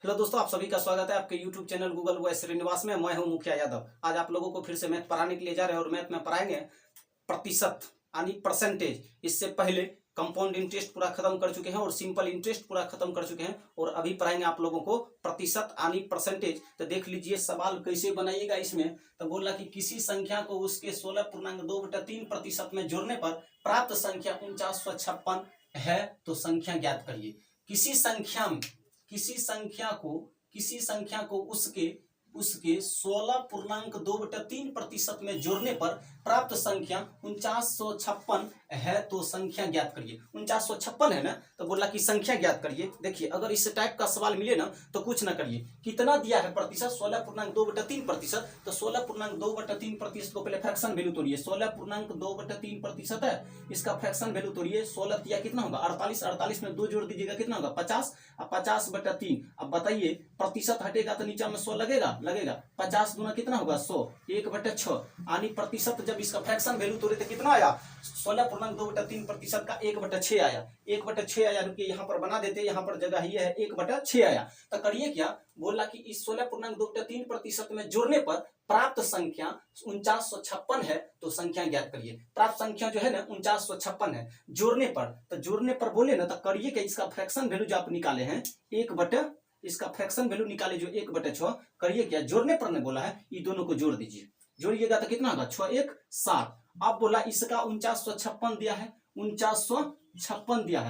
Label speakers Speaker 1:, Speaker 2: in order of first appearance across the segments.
Speaker 1: Hello दोस्तों, आप सभी का स्वागत है आपके YouTube चैनल गूगल वो श्रीनिवास में। मैं हूं मुखिया यादव। आज आप लोगों को फिर से मैथ पढ़ाने के लिए जा रहे हैं और मैथ में पढ़ाएंगे प्रतिशत यानी परसेंटेज। इससे पहले कंपाउंड इंटरेस्ट पूरा खत्म कर चुके हैं और सिंपल इंटरेस्ट पूरा खत्म कर चुके हैं और अभी पढ़ाएंगे आप लोगों को प्रतिशत यानी परसेंटेज। तो देख लीजिए सवाल कैसे बनाइएगा। इसमें तो बोला कि किसी संख्या को उसके 16.2/3% में जोड़ने पर प्राप्त संख्या 4956 है, तो संख्या ज्ञात करिए। किसी संख्या को उसके 16.2/3% में जोड़ने पर प्राप्त संख्या 4956 है, तो संख्या ज्ञात करिए। 4956 है ना, तो बोला कि संख्या ज्ञात करिए। देखिए अगर इस टाइप का सवाल मिले ना तो कुछ ना करिए। कितना दिया है प्रतिशत? 16.2/3%। तो 16.2/3% को पहले फ्रैक्शन वैल्यू तोड़िए। 16.2/3% है, इसका फ्रैक्शन वैल्यू तोड़िए। 16 दिया कितना होगा? 48। 48 में 2 जोड़ दीजिएगा, कितना होगा? 50। अब 50/3। अब बताइए प्रतिशत हटेगा तो नीचे में 100 लगेगा। 50 गुना कितना होगा? 100। 1/6 यानी प्रतिशत जब इसका फ्रैक्शन वैल्यू तोड़े तो कितना आया? 16.2/3% का 1/6 आया। 1/6 आया। रुकिए यहाँ पर बना देते, यहाँ पर जगह ही है। 1/6 आया। तो करिए क्या? बोला कि इस 16.2/3% में जोड़ने पर प्राप्त संख्या 4956 है, तो संख्या ज्ञात करिए। प्राप्त संख्या जो है ना 4956 है। जोड़ने पर बोले ना तो करिए क्या? इसका फ्रैक्शन वैल्यू जो आप निकाले हैं इसका फ्रैक्शन वैल्यू निकाले जो 1/6, करिए क्या? जोड़ने पर ने बोला है, ये दोनों को जोड़ दीजिए। जोड़िएगा तो कितना होगा? 6 1 7। अब बोला इसका 4956 दिया है, 4956 दिया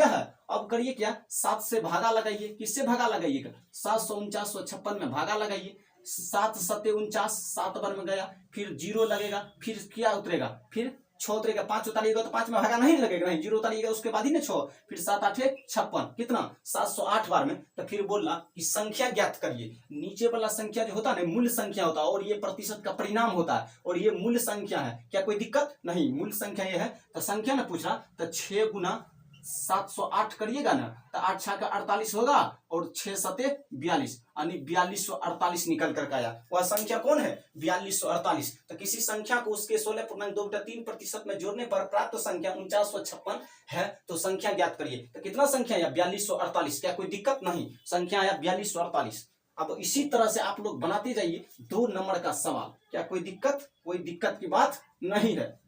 Speaker 1: है। अब करिए क्या? 7 से भागा लगाइए। किससे भागा लगाइएगा? 74956 में भागा लगाइए। 7 7 49, 7 बार में गया, फिर 0 लगेगा, फिर क्या उतरेगा? फिर 6 उतरेगा। 5 उतारिएगा तो 5 में भागा नहीं लगेगा, नहीं 0 उतारिएगा उसके बाद ही ना 6। फिर 7 8 56, कितना? 708 बार में। तो फिर बोला कि संख्या ज्ञात करिए। नीचे वाला संख्या जो होता है ना मूल संख्या होता है और ये प्रतिशत का परिणाम होता है और ये मूल संख्या है। क्या कोई दिक्कत नहीं? मूल संख्या ये है। तो संख्या ना पूछा तो 6 गुना 708 करिएगा ना तो 8 6 का 48 होगा और 6 7 42 यानी 4248 निकल करके आया। वह संख्या कौन है? 4248। तो किसी संख्या को उसके 16.2/3% में जोड़ने पर प्राप्त संख्या 4956 है, तो संख्या ज्ञात करिए। तो कितना संख्या आया? 4248। क्या कोई दिक्कत नहीं? संख्या आया 4248। अब इसी तरह से आप लोग बनाते जाइए 2 नंबर का सवाल। क्या कोई दिक्कत? कोई दिक्कत की बात नहीं है।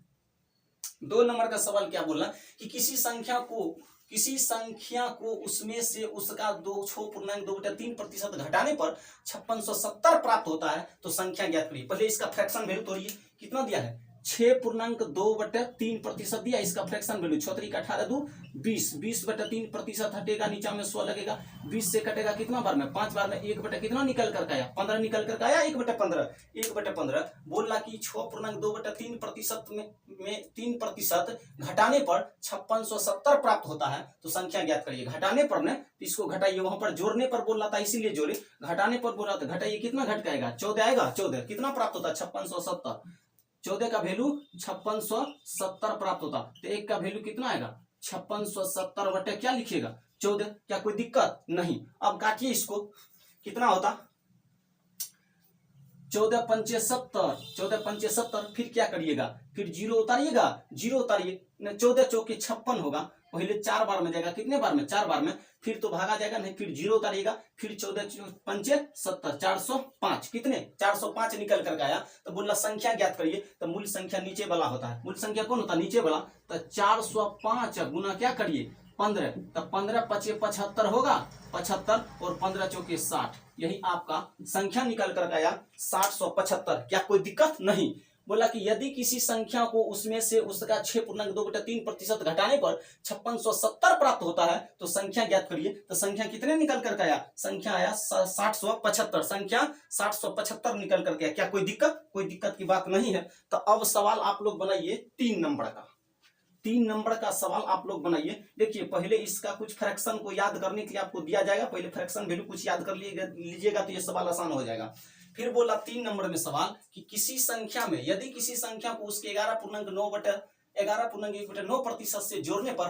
Speaker 1: 2 नंबर का सवाल क्या बोला कि किसी संख्या को उसमें से उसका 2.2/3% घटाने पर 5670 प्राप्त होता है, तो संख्या ज्ञात करिए। पहले इसका फ्रैक्शन वैल्यू तोड़िए। कितना दिया है? 6.2/3% दिया। इसका फ्रैक्शन वैल्यू 6 3 18 2 20। 20/3% हटेगा, नीचा में 100 लगेगा। 20 से कटेगा कितना बार में? 5 बार में। 1 कितना निकल करके आया? 15 निकल करके आया। 1/15। 1/15 बोला कि 6.2/3% में 3% घटाने पर 5670 प्राप्त होता है, तो संख्या ज्ञात करिए। घटाने पर ने इसको घटाइए, वहां पर जोड़ने पर बोल रहा था इसीलिए जोड़े। घटाने पर बोल रहा था घटाइए, कितना घट जाएगा? 14 आएगा। 14 कितना प्राप्त होता है? 5670। 14 का वैल्यू 5670 प्राप्त होता। तो 1 का वैल्यू कितना आएगा? 5670 बटे क्या लिखिएगा? 14। क्या कोई दिक्कत नहीं? अब काटिए इसको, कितना होता? 14 पंचे 70। 14 पंचे 70। फिर क्या करिएगा? फिर 0 उतारिएगा। 0 उतारिए। 14 चौके 56 होगा। पहले 4 बार में जाएगा। कितने बार में? 4 बार में। फिर तो भागा जाएगा नहीं, फिर 0 उतारिएगा। फिर 14 पंचे 70, 405। कितने? 405 निकल करके आया। तो बोला संख्या ज्ञात करिए। तो मूल संख्या नीचे वाला होता है। मूल संख्या कौन होता है? नीचे वाला। तो 405 गुना क्या करिए? 15। तो 15 पचे 75 होगा। 75 और 15 चौके 60। यही आपका संख्या निकल कर आया 6075। क्या कोई दिक्कत नहीं? बोला कि यदि किसी संख्या को उसमें से उसका 6.2/3% घटाने पर 5670 प्राप्त होता है, तो संख्या ज्ञात करिए। तो संख्या कितने निकल करके आया? संख्या आया 6075। संख्या 6075 निकल करके आया। क्या कोई दिक्कत? कोई दिक्कत की बात नहीं है। तो अब सवाल आप लोग बनाइए 3 नंबर का। 3 नंबर का सवाल आप लोग बनाइए। देखिए पहले इसका कुछ फ्रैक्शन को याद करने के लिए आपको दिया जाएगा। पहले फ्रैक्शन वैल्यू कुछ याद कर लीजिएगा तो ये सवाल आसान हो जाएगा। फिर बोला 3 नंबर में सवाल कि किसी संख्या में यदि किसी संख्या को उसके 11.9% से जोड़ने पर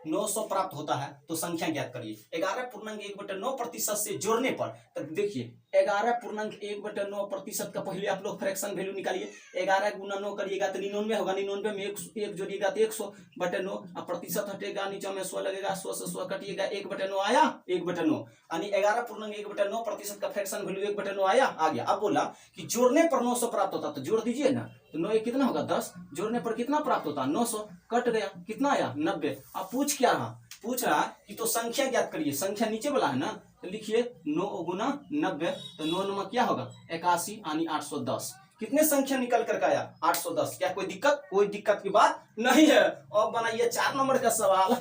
Speaker 1: 900 प्राप्त होता है तो संख्या ज्ञात करिए। 11.1/9% से जोड़ने पर, तब देखिए 11.1/9% का पहले आप लोग फ्रैक्शन वैल्यू निकालिए। 11 गुना 9 करिएगा तो 99 होगा, 99 में एक जोड़िएगा तो 100/9, अब प्रतिशत हटेगा, नीचे में 100 लगेगा, 100 से 100 कटिएगा, 1/9 आया, 1/9 यानी 11.1/9% का फ्रैक्शन वैल्यू 1/9 आया, आ गया। अब बोला कि जोड़ने पर 900 प्राप्त होता, तो जोड़ दीजिए ना, तो 9 कितना होगा 10, जोड़ने पर कितना प्राप्त होता 900, कट गया, कितना आया 90। अब पूछ क्या रहा, पूछ रहा कि तो संख्या ज्ञात करिए, संख्या नीचे वाला है ना, तो लिखिए 9 गुना 90, तो 9 नंबर क्या होगा 81 यानी 810। कितने संख्या निकल कर आया 810। क्या कोई दिक्कत, कोई दिक्कत की बात नहीं है। अब बनाइए 4 नंबर का सवाल।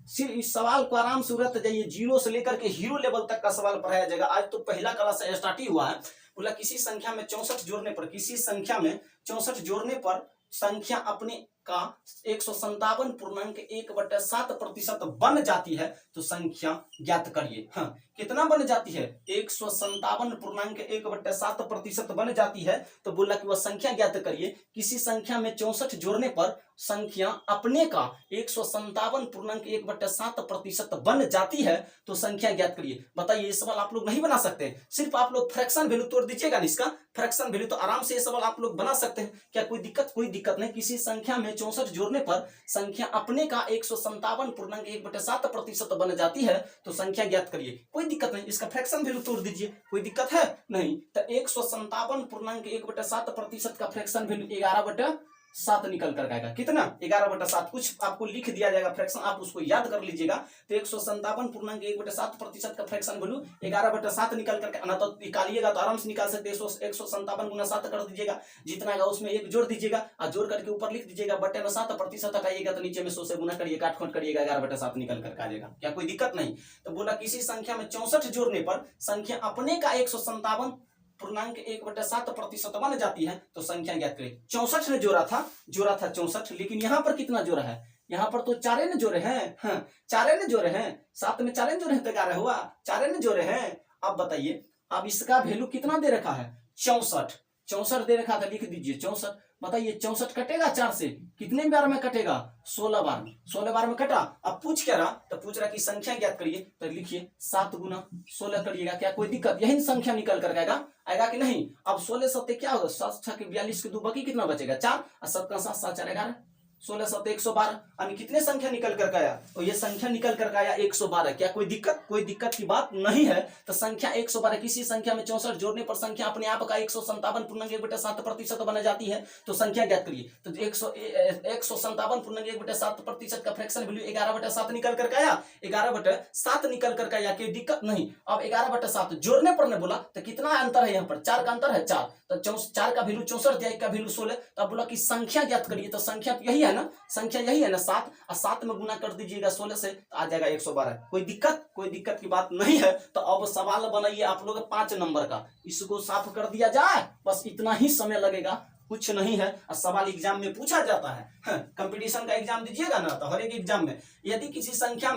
Speaker 1: सिर्फ इस सवाल को आराम से उड़ते जाइए, जीरो से लेकर के हीरो लेवल तक का सवाल पढ़ाया जाएगा। आज तो पहला क्लास स्टार्ट ही हुआ है। बोला किसी संख्या में 64 जोड़ने पर, किसी संख्या में 64 जोड़ने पर संख्या अपने का 157.1/7% बन जाती है तो संख्या ज्ञात करिए। हाँ, कितना बन जाती है 157.1/7% बन जाती है, तो बोला कि वह संख्या ज्ञात करिए। किसी संख्या में 64 जोड़ने पर संख्या अपने का 157.1/7% बन जाती है तो संख्या ज्ञात करिए। बताइए ये सवाल आप लोग नहीं बना सकते, सिर्फ आप लोग फ्रैक्शन वैल्यू तोड़ दीजिएगा, इसका फ्रैक्शन वैल्यू तो आराम से ये सवाल आप लोग बना सकते हैं। क्या कोई दिक्कत, कोई दिक्कत नहीं। किसी संख्या में 64 जोड़ने पर संख्या अपने का 157.1/7% बन जाती है तो संख्या ज्ञात करिए। कोई दिक्कत नहीं, इसका फ्रैक्शन वैल्यू तोड़ दीजिए, कोई दिक्कत है नहीं। तो 157.1/7% का फ्रैक्शन वैल्यू 11/7 निकल कर आएगा। कितना 11/7, कुछ आपको लिख दिया जाएगा फ्रैक्शन, आप उसको याद कर लीजिएगा। तो 157.1/7% का फ्रैक्शन वैल्यू 11/7 निकल करके आना, तो निकालिएगा तो आराम से निकाल सकते हैं। 157 गुना 7 कर दीजिएगा, जितना आएगा उसमें एक जोड़ दीजिएगा और जोड़ करके ऊपर लिख दीजिएगा, बटे में 7% हटाइएगा तो नीचे में 100 से गुना करिए, काट खोट करिएगा, 11/7 निकल कर आ जाएगा। क्या कोई दिक्कत नहीं। तो बोला किसी संख्या में 64 जोड़ने पर संख्या अपने का 157.1/7% बन जाती है तो संख्या ज्ञात करें। 64 ने जोड़ा था 64, लेकिन यहाँ पर कितना जोड़ा है, यहाँ पर तो 4 ने जोड़े हैं। हाँ, 4 ने जोड़े हैं, 7 में 4 ने जोड़े हैं तो 11 हुआ, 4 ने जोड़े हैं। अब बताइए, अब इसका वैल्यू कितना दे रखा है 64 दे रखा था, लिख दीजिए 64। बताइए 64 कटेगा 4 से, कितने बार में कटेगा 16 बार में, 16 बार में कटा। अब पूछ क्या रहा, तो पूछ रहा कि संख्या ज्ञात करिए, तो लिखिए 7 गुना 16 करिएगा। क्या कोई दिक्कत, यही संख्या निकल कर आएगा कि नहीं। अब 16 सत्ते क्या होगा, 7 6 42 के 2 बाकी कितना बचेगा 4, और 7 का 7 7 4 11, 16 7 112 यानी कितने संख्या निकल कर आया, तो ये संख्या निकल कर आया 112। क्या कोई दिक्कत, कोई दिक्कत की बात नहीं है। तो संख्या 112, किसी संख्या में 64 जोड़ने पर संख्या अपने आप का 157.1/7% बन जाती है तो संख्या ज्ञात करिए। तो 157.1/7% का फ्रैक्शन वैल्यू 11/7 निकल कर आया, 11/7 निकल कर आया, कोई दिक्कत नहीं। अब 11/7 जोड़ने पर ने बोला तो कितना अंतर है, यहाँ पर 4 का अंतर है, 4 तो 4 का वैल्यू 64 दिया, 1 का वैल्यू 16। तो बोला कि संख्या ज्ञात करिए, तो संख्या तो यही है ना, संख्या यही है ना 7, और 7 में गुना कर दीजिएगा 16 से तो आ जाएगा 112। कोई दिक्कत, कोई दिक्कत की बात नहीं है। तो अब सवाल बनाइए आप लोग 5 नंबर का, इसको साफ कर दिया जाए, बस इतना ही समय लगेगा, कुछ नहीं है। और सवाल एग्जाम में पूछा जाता है, कंपटीशन का एग्जाम दीजिएगा ना, तो हर एक एग्जाम में यदि किसी संख्या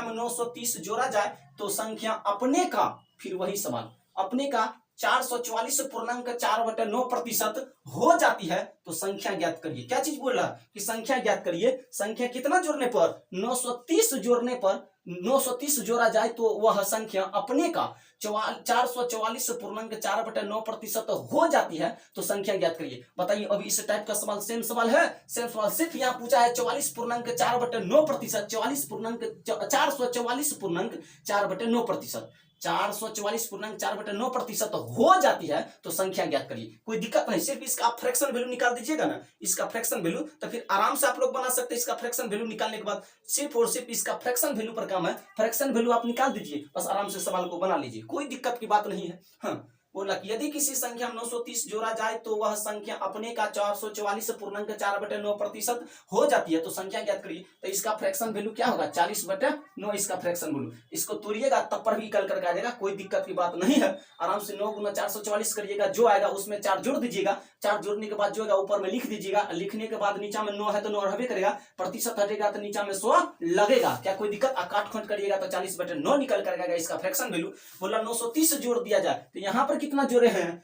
Speaker 1: में 930 जोड़ा जाए तो संख्या अपने का, फिर वही सवाल, अपने का 444.4/9% हो जाती है तो संख्या ज्ञात करिए। क्या चीज बोल रहा कि संख्या ज्ञात करिए। संख्या कितना जोड़ने पर 930 जोड़ने पर 930 जोड़ा जाए तो वह संख्या अपने का 444.4/9% हो जाती है तो संख्या ज्ञात करिए। बताइए अभी इस टाइप का सवाल सेम सवाल है, सेम सवाल, सिर्फ यहाँ पूछा है 44.4/9%, 444.4/9%, 444.4/9% हो जाती है तो संख्या ज्ञात करिए। कोई दिक्कत नहीं, सिर्फ इसका आप फ्रैक्शन वैल्यू निकाल दीजिएगा ना, इसका फ्रैक्शन वैल्यू, तो फिर आराम से आप लोग बना सकते हैं। इसका फ्रैक्शन वैल्यू निकालने के बाद सिर्फ और सिर्फ इसका फ्रैक्शन वैल्यू पर काम है, फ्रैक्शन वैल्यू आप निकाल दीजिए, बस आराम से सवाल को बना लीजिए, कोई दिक्कत की बात नहीं है। हाँ, बोला कि यदि किसी संख्या में 930 जोड़ा जाए तो वह संख्या अपने का 444.4/9% हो जाती है तो संख्या ज्ञात करिए। तो इसका फ्रैक्शन वैल्यू क्या होगा 40/9, इसका फ्रैक्शन वैल्यू, इसको तोड़िएगा तब पर भी कल करके आ जाएगा, कोई दिक्कत की बात नहीं है। आराम से 9 गुना 444 करिएगा, जो आएगा उसमें 4 जोड़ दीजिएगा, 4 जोड़ने के बाद जो आएगा ऊपर में लिख दीजिएगा, लिखने के बाद नीचा में 9 है तो 9 रहबे करेगा, प्रतिशत हटेगा तो नीचा में 100 लगेगा। क्या कोई दिक्कत, काट खोट करिएगा तो 40/9 निकल कर आएगा इसका फ्रैक्शन वैल्यू। बोला 930 जोड़ दिया जाए तो यहाँ पर कितना जोड़े हैं,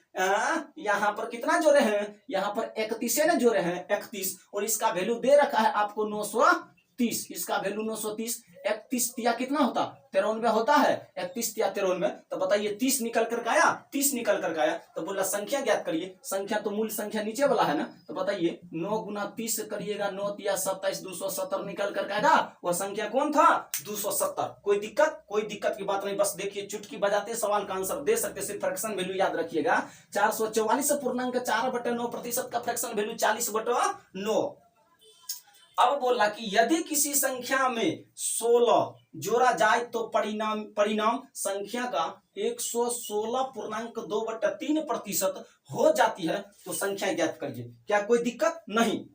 Speaker 1: यहाँ पर कितना जोड़े हैं, यहाँ पर 31 ने जोड़े हैं 31, और इसका वैल्यू दे रखा है आपको 930। 30, इसका वैल्यू 930। 31 तिया कितना होता 93 होता है, 31 तिया 93। तो बताइए 30 निकल कर आया, 30 निकल कर आया। तो बोला संख्या ज्ञात करिए। संख्या तो मूल संख्या नीचे वाला है ना, तो बताइए 9 गुना 30 करिएगा, 9 तिया 27, 270 निकल कर आएगा। वह संख्या कौन था 270। कोई दिक्कत, कोई दिक्कत की बात नहीं। बस देखिए चुटकी बजाते सवाल का आंसर दे सकते। सिर्फ फ्रैक्शन वैल्यू याद रखिएगा। 444.4/9% का फ्रैक्शन वैल्यू 40/9। अब बोला कि यदि किसी संख्या में 16 जोड़ा जाए तो परिणाम संख्या का 116.2/3% हो जाती है, तो संख्या ज्ञात करिए। क्या कोई दिक्कत नहीं,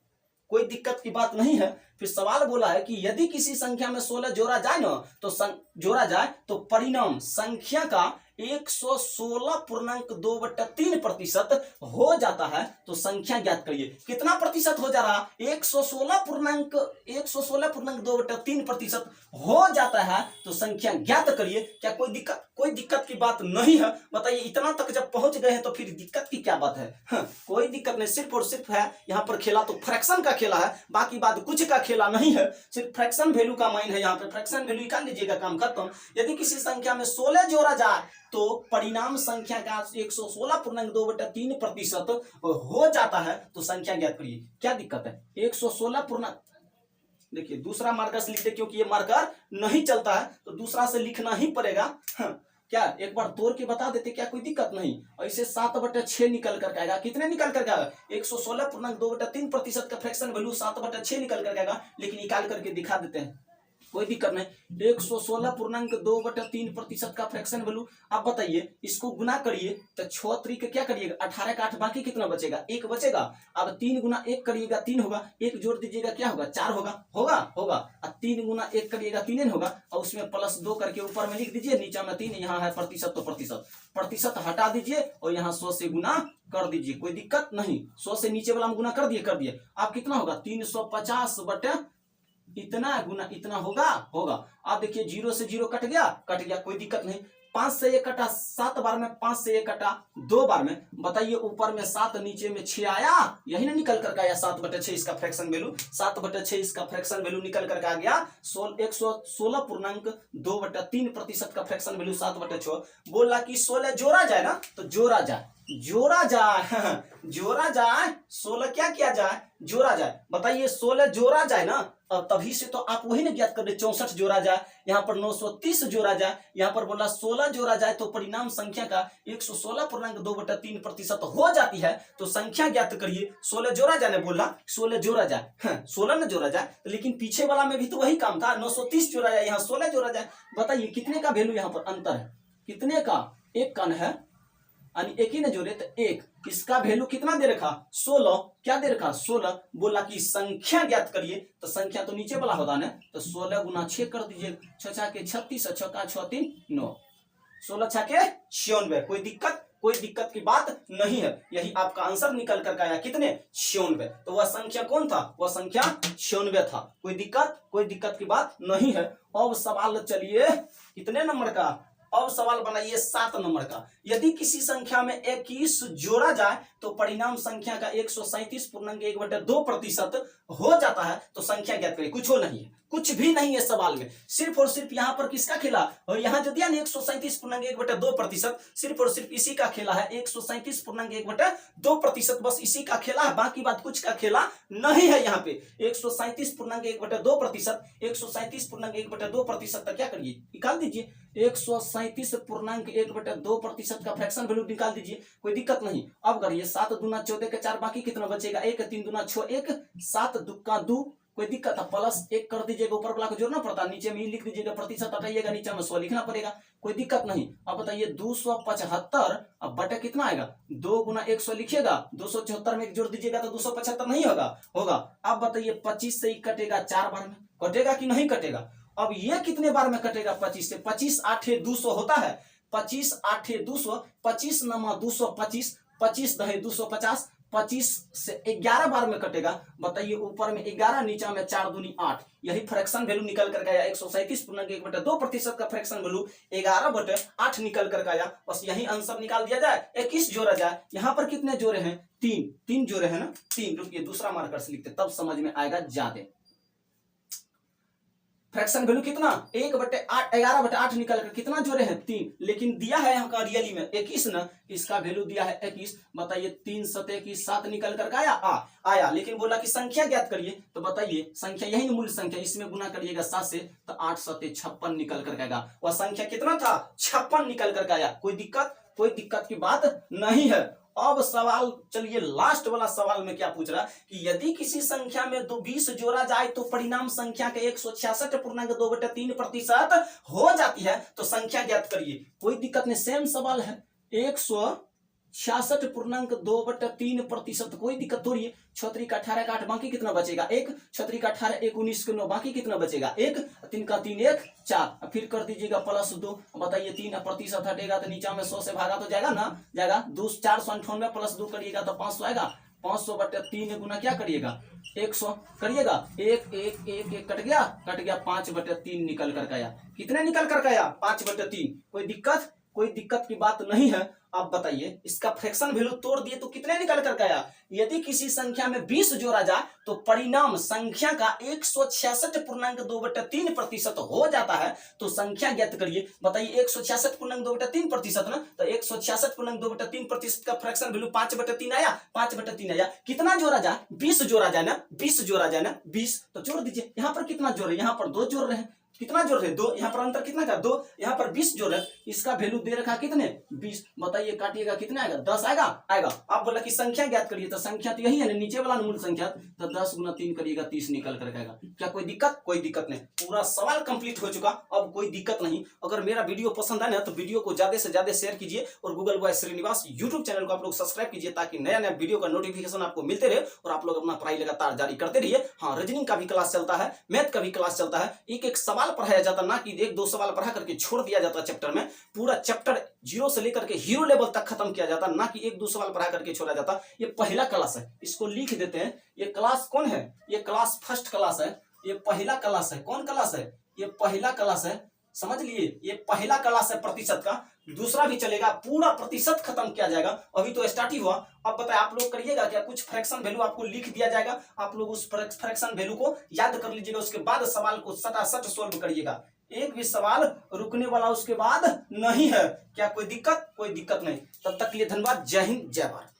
Speaker 1: कोई दिक्कत की बात नहीं है। फिर सवाल बोला है कि यदि किसी संख्या में 16 जोड़ा जाए ना, तो जोड़ा जाए तो परिणाम संख्या का 116.2/3% हो जाता है, तो संख्या ज्ञात करिए। कितना प्रतिशत हो जा रहा 116.2/3% हो जाता है, तो संख्या ज्ञात करिए। क्या कोई दिक्कत, कोई दिक्कत की बात नहीं है। बताइए इतना तक जब पहुंच गए हैं तो फिर दिक्कत की क्या बात है। कोई दिक्कत नहीं। सिर्फ और सिर्फ है यहाँ पर खेला तो फ्रैक्शन का खेला है, बाकी बात कुछ का खेला नहीं है। सिर्फ फ्रैक्शन वैल्यू का माइन है। यहाँ पे फ्रैक्शन वैल्यू निकाल लीजिएगा, काम खत्म। यदि किसी संख्या में 16 जोड़ा जाए तो परिणाम संख्या का 116.2/3% हो जाता है, तो संख्या ज्ञात करिए। क्या दिक्कत है 116 देखिए दूसरा मार्कर से लिखते, क्योंकि ये मार्कर नहीं चलता है तो दूसरा से लिखना ही पड़ेगा। क्या एक बार तोड़ के बता देते, क्या कोई दिक्कत नहीं। ऐसे 7/6 निकल कर आएगा। कितने निकल कर आएगा 116.2/3% का फ्रैक्शन वैल्यू 7/6 निकल कर आएगा। लेकिन निकाल करके दिखा देते हैं, कोई दिक्कत नहीं। 116.2/3% का फ्रैक्शन वैल्यू। आप बताइए इसको गुना करिए तो 6 तरीके क्या करिएगा 18 का 8, बाकी कितना बचेगा 1 बचेगा। अब 3 गुना 1 करिएगा 3 होगा, 1 जोड़ दीजिएगा क्या होगा 4 होगा, होगा होगा। अब 3 गुना 1 करिएगा 3 होगा, और उसमें +2 करके ऊपर में लिख दीजिए, नीचे में 3, यहाँ है प्रतिशत तो प्रतिशत हटा दीजिए और यहाँ 100 से गुना कर दीजिए। कोई दिक्कत नहीं। 100 से नीचे वाला में गुना कर दिए। आप कितना होगा 350 इतना गुना इतना होगा। आप देखिए 0 से 0 कट गया, कोई दिक्कत नहीं। 5 से 1 कटा 7 बार में, 5 से 1 कटा 2 बार में। बताइए ऊपर में 7 नीचे में 6 आया, यही ना निकल कर आया 7/6 इसका फ्रैक्शन वैल्यू। 7/6 इसका फ्रैक्शन वैल्यू निकल कर आ गया 116.2/3% का फ्रैक्शन वैल्यू 7/6। बोला कि 16 जोड़ा जाए ना, तो जोड़ा जाए 16 क्या किया जाए जोड़ा जाए। बताइए 16 जोड़ा जाए ना, तभी से तो आप वही ना ज्ञात कर दे। 64 जोड़ा जाए, यहाँ पर 930 जोड़ा जाए, यहाँ पर बोला 16 जोड़ा जाए तो परिणाम संख्या का 116.2/3% हो जाती है, तो संख्या ज्ञात करिए। 16 जोड़ा जाए बोला, 16 जोड़ा जाए 16 न जोड़ा जाए, लेकिन पीछे वाला में भी तो वही काम था। 930 जोड़ा जाए, यहाँ 16 जोड़ा जाए। बताइए कितने का वैल्यू यहाँ पर अंतर है, कितने का, 1 का है यानी एक ही ने जोड़े तो 1। इसका वैल्यू कितना दे रखा 16, क्या दे रखा 16। बोला कि संख्या ज्ञात करिए, तो संख्या तो नीचे वाला होता ना, तो 16 गुना 6 कर दीजिए। 6 के 36, 6 का 6 3 9, 16 6 के 96। कोई दिक्कत की बात नहीं है। यही आपका आंसर निकल कर आया कितने 96। तो वह संख्या कौन था, वह संख्या 96 था। कोई दिक्कत की बात नहीं है। अब सवाल चलिए कितने नंबर का, अब सवाल बनाइए 7 नंबर का। यदि किसी संख्या में 21 जोड़ा जाए तो परिणाम संख्या का 137.1/2% हो जाता है, तो संख्या ज्ञात करिए। कुछ नहीं है, कुछ भी नहीं है सवाल में। सिर्फ और सिर्फ यहाँ पर किसका खेला, और यहाँ जो दिया ना 137.1/2%, सिर्फ और सिर्फ इसी का खेला है। 137.1/2%, बस इसी का खेला है, बाकी बात कुछ का खेला नहीं है। यहाँ पे 137.1/2%, 137.1/2% का क्या करिए निकाल दीजिए। 137.1/2% का फ्रैक्शन वैल्यू निकाल दीजिए, कोई दिक्कत नहीं। अब करिए 7 दूना 14 के 4, बाकी कितना बचेगा 1, 3 दूना 6 1, 7 दूका 2। कोई दिक्कत है +1 कर दीजिएगा, ऊपर वाला को जोड़ना पड़ता, नीचे में ही लिख दीजिएगा, प्रतिशत हटाइएगा, नीचे में 100 लिखना पड़ेगा। कोई दिक्कत नहीं। अब बताइए 275 अब बटे कितना आएगा 2 गुना 100 लिखिएगा, 274 में 1 जोड़ दीजिएगा तो 275 नहीं होगा। अब बताइए 25 से ही कटेगा 4 बार में, कटेगा कि नहीं कटेगा। अब ये कितने बार में कटेगा 25 से, 25 8 200 होता है, 25 8 200, 25 नमा 225, 25 दहे 250, 25 से 11 बार में कटेगा। बताइए ऊपर में 11, नीचे में 4 दूनी 8, यही फ्रैक्शन वैल्यू निकल कर आया। 137.1/2% का फ्रैक्शन वैल्यू 11/8 निकल कर आया। बस यही आंसर निकाल दिया जाए। 21 जोड़ा जाए, यहाँ पर कितने जोड़े हैं 3 जोड़े हैं ना 3। रुकिए दूसरा मार्कर से लिखते तब समझ में आएगा ज्यादा। फ्रैक्शन वैल्यू कितना 1/8 11/8 निकल कर कितना जोड़े हैं 3, लेकिन दिया है यहाँ का रियली में 21 ना, इसका वैल्यू दिया है 21। बताइए 3 7 21 7 निकल कर आया आया, लेकिन बोला कि संख्या ज्ञात करिए, तो बताइए संख्या यही मूल संख्या, इसमें गुना करिएगा 7 से तो 8 7 56 निकल कर आएगा। वह संख्या कितना था 56 निकल कर आया। कोई दिक्कत की बात नहीं है। अब सवाल चलिए लास्ट वाला सवाल में क्या पूछ रहा कि यदि किसी संख्या में 20 जोड़ा जाए तो परिणाम संख्या के 166.2/3% हो जाती है, तो संख्या ज्ञात करिए। कोई दिक्कत नहीं, सेम सवाल है 166.2/3%, कोई दिक्कत थोड़ी है। 6 का 18 का 8 बाकी कितना बचेगा 1, 6 का 18 1 19 के 9 बाकी कितना बचेगा 1, 3 का 3 1 4, फिर कर दीजिएगा +2। बताइए 3% हटेगा तो नीचा में 100 से भागा तो जाएगा ना, जाएगा 2 498 +2 करिएगा तो 500 आएगा। 500/3 गुना क्या करिएगा 100 करिएगा, 1 1 1 1 कट गया 5/3 निकल कर आया। कितने निकल कर आया 5/3। कोई दिक्कत की बात नहीं है। अब बताइए इसका फ्रैक्शन वैल्यू तोड़ दिए तो कितने निकल कर आया। यदि किसी संख्या में 20 जोड़ा जाए तो परिणाम संख्या का 166.2/3% हो जाता है, तो संख्या ज्ञात करिए। बताइए 166.2/3% ना, तो 166.2/3% का फ्रैक्शन वैल्यू 5/3 आया 5/3 आया। कितना जोड़ा जाए 20 जोड़ा जाए ना, 20 जोड़ा जाए ना 20, तो जोड़ दीजिए। यहाँ पर कितना जोड़ रहे, यहाँ पर 2 जोड़ रहे हैं, कितना जोड़ रहे 2, यहाँ पर अंतर कितना का 2, यहाँ पर 20 जोड़ रहे, इसका वैल्यू दे रखा कितने 20। बताइए काटिएगा कितना आएगा 10 आएगा। आप बोला कि संख्या ज्ञात करिए, तो संख्या तो यही है ना नीचे वाला मूल संख्या, तो 10 × 3 करिएगा 30 निकल कर आएगा। क्या कोई दिक्कत नहीं। पूरा सवाल कंप्लीट हो चुका, अब कोई दिक्कत नहीं। अगर मेरा वीडियो पसंद आए ना तो वीडियो को ज्यादा से ज्यादा शेयर कीजिए और Google Boy Srinivas YouTube channel को आप लोग सब्सक्राइब कीजिए, ताकि नया नया वीडियो का नोटिफिकेशन आपको मिलते रहे और आप लोग अपना पढ़ाई लगातार जारी करते रहिए। हाँ, रीजनिंग का भी क्लास चलता है, मैथ का भी क्लास चलता है। एक सवाल पढ़ाया जाता, ना कि 1 2 सवाल पढ़ा करके छोड़ दिया जाता चैप्टर में। पूरा चैप्टर 0 से लेकर के हीरो लेवल तक खत्म किया जाता, ना कि 1 2 सवाल पढ़ा करके छोड़ा जाता। ये पहला क्लास है, इसको लिख देते हैं। ये क्लास कौन है, ये क्लास फर्स्ट क्लास है, ये पहला क्लास है। कौन क्लास है, ये पहला क्लास है, समझ लिए। ये पहला क्लास है प्रतिशत का, दूसरा भी चलेगा, पूरा प्रतिशत खत्म किया जाएगा। अभी तो स्टार्ट ही हुआ। अब बताए आप लोग करिएगा क्या, कुछ फ्रैक्शन वैल्यू आपको लिख दिया जाएगा, आप लोग उस फ्रैक्शन वैल्यू को याद कर लीजिएगा, उसके बाद सवाल को सटासट सोल्व करिएगा। एक भी सवाल रुकने वाला उसके बाद नहीं है। क्या कोई दिक्कत नहीं। तब तक के लिए धन्यवाद। जय हिंद जय भारत।